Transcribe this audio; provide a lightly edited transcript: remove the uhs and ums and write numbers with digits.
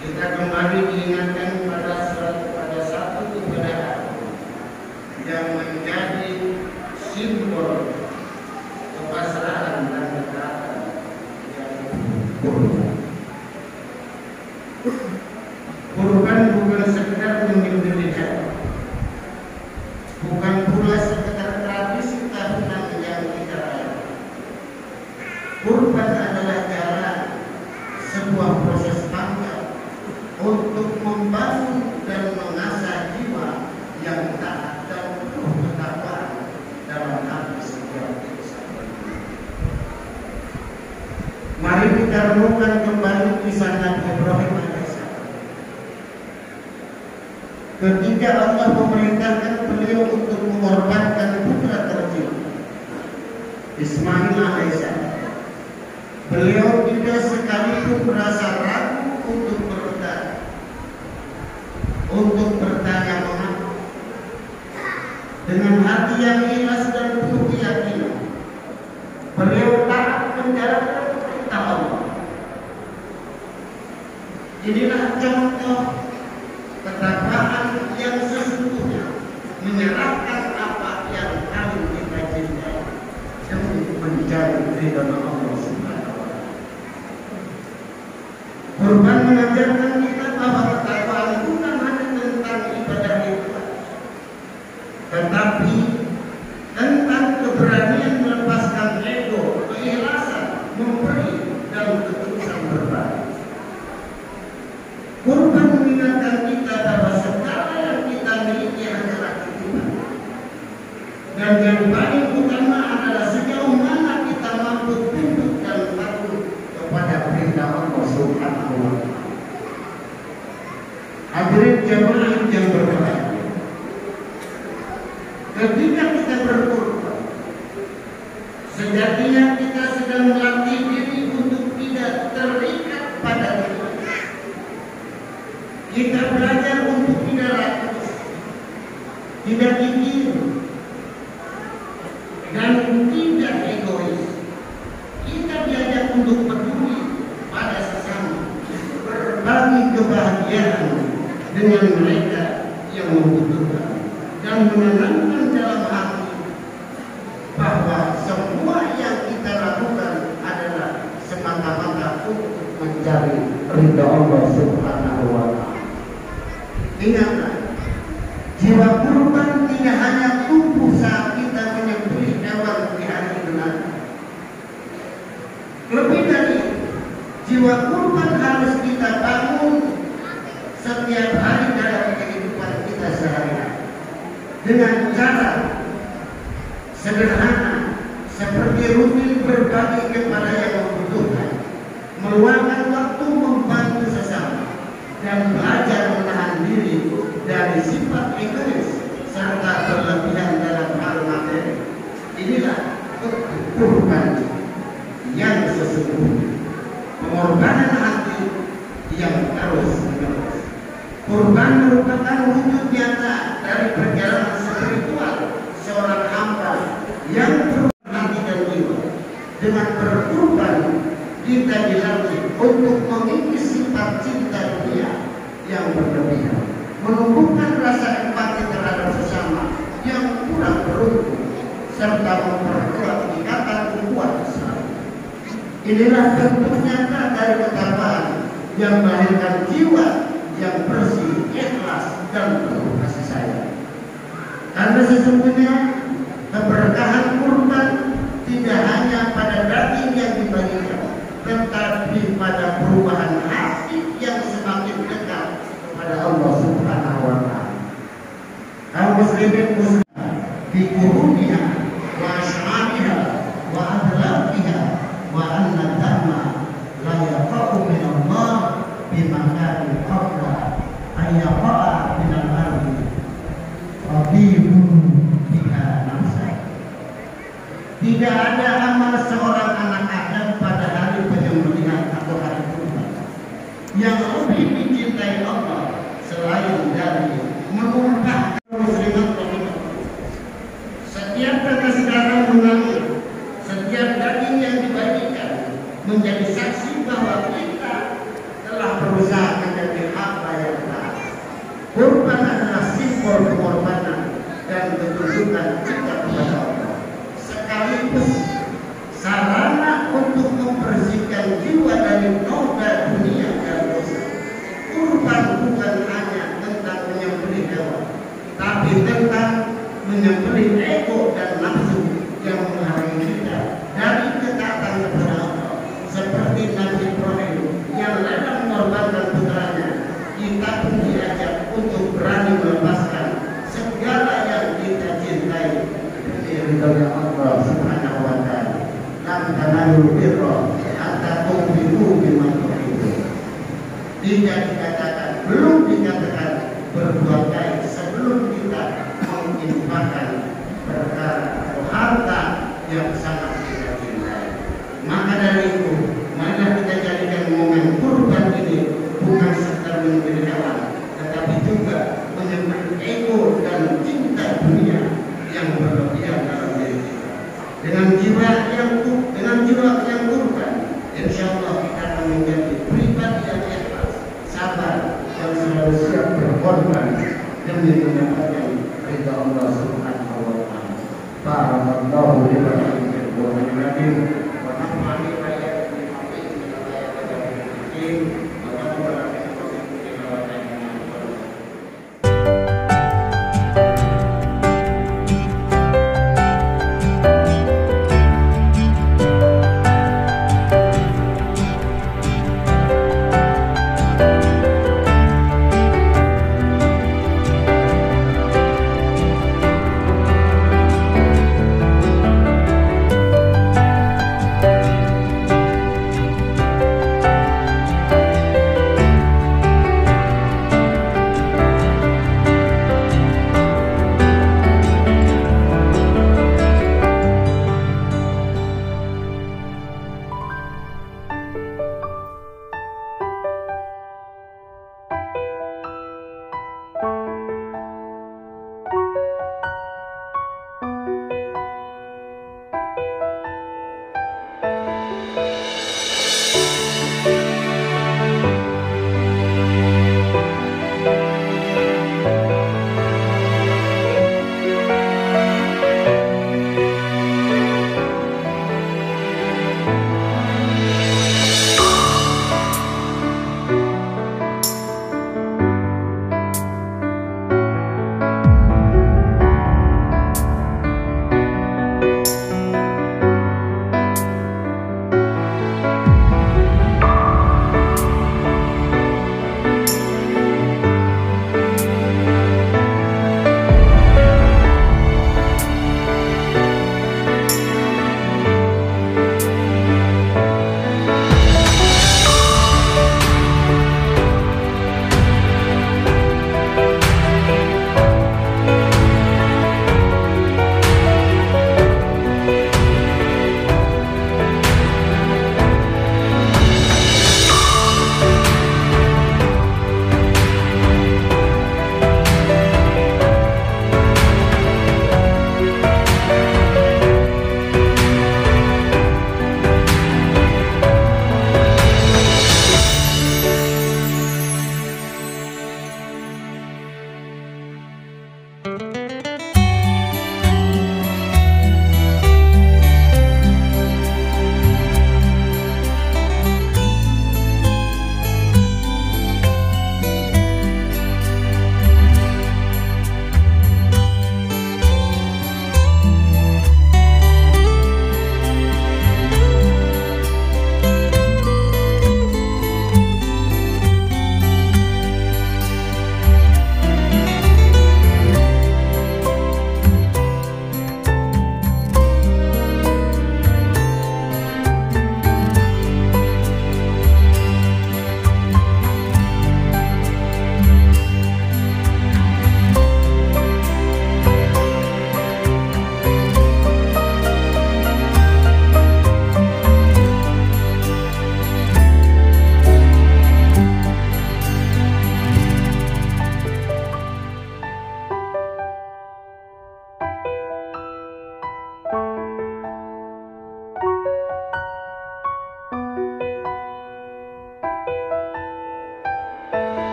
Kita kembali diingatkan pada satu kebenaran yang menjadi simbol kepasrahan dan ketaatan, kurban. Kurban bukan sekedar menyembelih, bukan pula sekedar tradisi tahunan yang kita rayakan. Kurban adalah jalan sebuah proses panjang untuk membangun dan mengasah jiwa yang taat dan penuh ketakwaan dalam hati setiap insan. Mari kita renungkan kembali kisah Nabi Ibrahim alaihissalam. Ketika Allah memerintahkan beliau untuk mengorbankan putra terkecil Ismail alaihissalam, beliau tidak sekalipun merasa ragu untuk bertanya mengapa. Dengan hati yang ikhlas dan penuh keyakinan, beliau taat menjalankan perintah Allah. Inilah contoh ketakwaan yang sesungguhnya, menyerahkan apa yang paling kita cintai demi mencari ridha Allah Subhanahu wa Ta'ala. Kurban mengajarkan kita bahwa ketakwaan bukan hanya tentang ibadah ritual, tetapi tentang keberanian melepaskan ego, keikhlasan, memberi dan ketulusan berbagi. Kurban mengingatkan kita bahwa segala yang kita miliki adalah kehidupan, dan yang paling utama adalah sejauh mana kita mampu tunduk dan patuh kepada perintah Allah Subhanahu wa Ta'ala. Hadirin jamaah yang berbahagia, ketika kita berkurban, sejatinya kita sedang melatih diri untuk tidak terikat pada diri. Kita belajar untuk tidak rakus, tidak gigih, dan tidak egois. Kita diajak untuk peduli pada sesama, berbagi kebahagiaan dengan mereka yang membutuhkan, dan menanamkan dalam hati bahwa semua yang kita lakukan adalah semata-mata untuk mencari ridha Allah Subhanahu wa Ta'ala. Ingatlah, jiwa kurban tidak hanya tumbuh saat kita menyembelih hewan di hari Idul Adha. Lebih dari itu, jiwa kurban harus kita bangun setiap hari dalam kehidupan kita sehari-hari dengan cara sederhana seperti rutin berbagi kepada yang membutuhkan, meluangkan waktu membantu sesama, dan belajar menahan diri dari sifat egois serta berlebihan dalam hal materi. Inilah kurban yang sesungguhnya, pengorbanan hati yang terus-menerus. Kurban merupakan wujud nyata dari perjalanan spiritual seorang hamba yang berhati dan jiwa. Dengan berkurban, kita dilatih untuk mengikis sifat cinta dunia yang berlebihan, menumbuhkan rasa empati terhadap sesama yang kurang beruntung, serta memperkuat ikatan ukhuwah Islam. Inilah bentuk nyata dari ketakwaan yang melahirkan jiwa yang bersih, ikhlas, dan penuh kasih sayang. Karena sesungguhnya keberkahan kurban tidak hanya pada daging yang dibagikan, tetapi pada perubahan hati yang semakin dekat kepada Allah Subhanahu wa Ta'ala. Kaum muslimin muslimat di kurunnya wa ra'a minal ardi radiyun biha nafsah. Tidak ada amal seorang anak Adam pada hari penyembelihan atau hari kurban yang lebih dicintai Allah selain dari menumpahkan muslimat Rasulullah. Setiap tetes darah mengalir, setiap daging yang dibagikan menjadi saksi bahwa kita telah berusaha menjadi hamba yang taat. Kurban adalah simbol pengorbanan dan ketundukan kita kepada Allah, sekaligus sarana untuk membersihkan jiwa dari noda dunia dan dosa. Kurban bukan hanya tentang menyembelih hewan, tapi tentang menyembelih ego dan nafsu yang menghalangi kita dari ketaatan kepada Allah. Seperti Nabi Ibrahim yang rela mengorbankan putranya, kita pun diajak untuk berani melepaskan segala yang kita cintai demi ridhonya Allah Subhanahu wa ta'ala. Lam tanalul birra hatta tunfiqu mimma tuhibbun. Tidak dikatakan, belum dikatakan berbuat baik sebelum kita menginfakkan perkara atau harta yang sangat kita cintai. Maka dari itu, mari kita jadikan momen kurban ini bukan sekedar menyembelih hewan, tetapi juga menyembelih ego dan cinta dunia yang berlebihan dalam diri kita. Dengan jiwa yang kurban, insya Allah kita akan menjadi pribadi yang ikhlas, sabar, dan selalu siap berkorban demi mendapatkan ridha Allah Subhanahu wa ta'ala. Barakallahu li wa lakum.